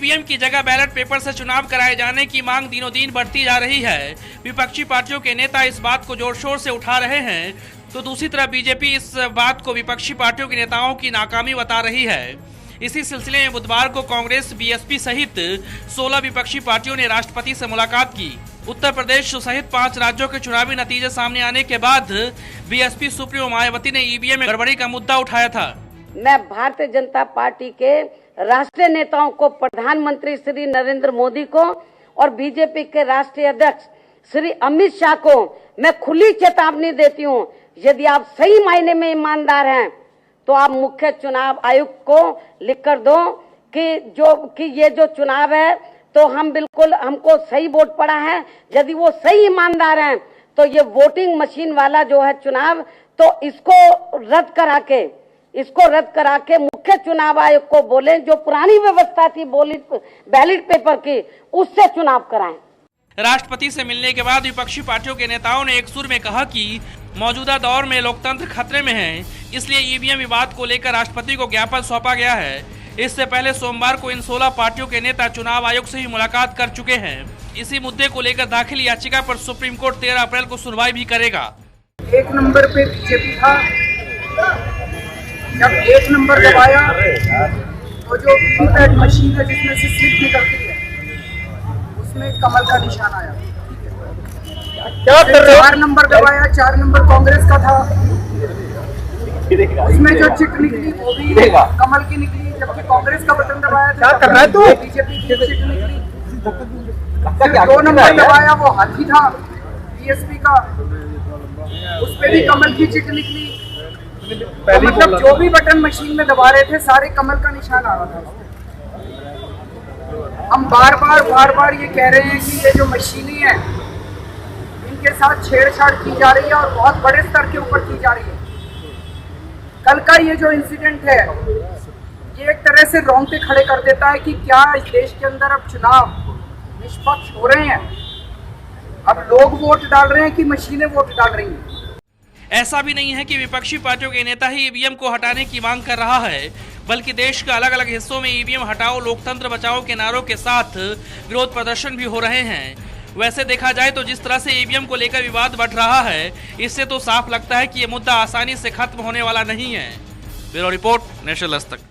EVM की जगह ballot paper से चुनाव कराए जाने की मांग दिनों दिन बढ़ती जा रही है। विपक्षी पार्टियों के नेता इस बात को जोर शोर से उठा रहे हैं, तो दूसरी तरफ बीजेपी इस बात को विपक्षी पार्टियों के नेताओं की नाकामी बता रही है। इसी सिलसिले में बुधवार को कांग्रेस, बीएसपी सहित 16 विपक्षी पार्टियों ने राष्ट्रपति से मुलाकात की। उत्तर प्रदेश सहित 5 राज्यों के चुनावी नतीजे सामने आने के बाद बीएसपी सुप्रीमो मायावती ने ईवीएम में गड़बड़ी का मुद्दा उठाया था। मैं भारतीय जनता पार्टी के राष्ट्रीय नेताओं को, प्रधानमंत्री श्री नरेंद्र मोदी को और बीजेपी के राष्ट्रीय अध्यक्ष श्री अमित शाह को मैं खुली चेतावनी देती हूं, यदि आप सही मायने में ईमानदार हैं तो आप मुख्य चुनाव आयुक्त को लिखकर दो कि ये जो चुनाव है तो हमको सही वोट पड़ा है। यदि वो सही ईमानदार हैं तो ये वोटिंग मशीन वाला जो है चुनाव, तो इसको रद्द करा के मुख्य चुनाव आयोग को बोले, जो पुरानी व्यवस्था थी बैलेट पेपर की, उससे चुनाव कराएं। राष्ट्रपति से मिलने के बाद विपक्षी पार्टियों के नेताओं ने एक सुर में कहा कि मौजूदा दौर में लोकतंत्र खतरे में है, इसलिए ईवीएम विवाद को लेकर राष्ट्रपति को ज्ञापन सौंपा गया है। इससे पहले सोमवार को इन 16 पार्टियों के नेता चुनाव आयोग से ही मुलाकात कर चुके हैं। इसी मुद्दे को लेकर दाखिल याचिका पर सुप्रीम कोर्ट 13 अप्रैल को सुनवाई भी करेगा। 1 नंबर पे बीजेपी था, जब 1 नंबर दबाया तो जो वीवीपैट मशीन है जिसमें से स्लिप निकलती है उसमें कमल का निशान आया। 4 नंबर दबाया, 4 नंबर कांग्रेस का था, उसमें जो चिट निकली वो भी कमल की निकली, जबकि कांग्रेस का बटन दबाया था तो बीजेपी की चिट निकली। 2 नंबर दबाया वो हाथी था बीएसपी का, उस पे भी कमल की चिट निकली। तो मतलब जो भी बटन मशीन में दबा रहे थे सारे कमल का निशान आ रहा था। हम बार बार ये कह रहे हैं कि ये जो मशीनें हैं इनके साथ छेड़छाड़ की जा रही है और बहुत बड़े स्तर के ऊपर की जा रही है। कल का ये जो इंसिडेंट है ये एक तरह से रोंगटे खड़े कर देता है कि क्या इस देश के अंदर अब चुनाव निष्पक्ष हो रहे हैं, अब लोग वोट डाल रहे हैं कि मशीनें वोट डाल रही हैं। ऐसा भी नहीं है कि विपक्षी पार्टियों के नेता ही ईवीएम को हटाने की मांग कर रहा है, बल्कि देश के अलग अलग हिस्सों में ईवीएम हटाओ, लोकतंत्र बचाओ के नारों के साथ विरोध प्रदर्शन भी हो रहे हैं। वैसे देखा जाए तो जिस तरह से ईवीएम को लेकर विवाद बढ़ रहा है, इससे तो साफ लगता है कि ये मुद्दा आसानी से खत्म होने वाला नहीं है। ब्यूरो रिपोर्ट, नेशनल आज तक।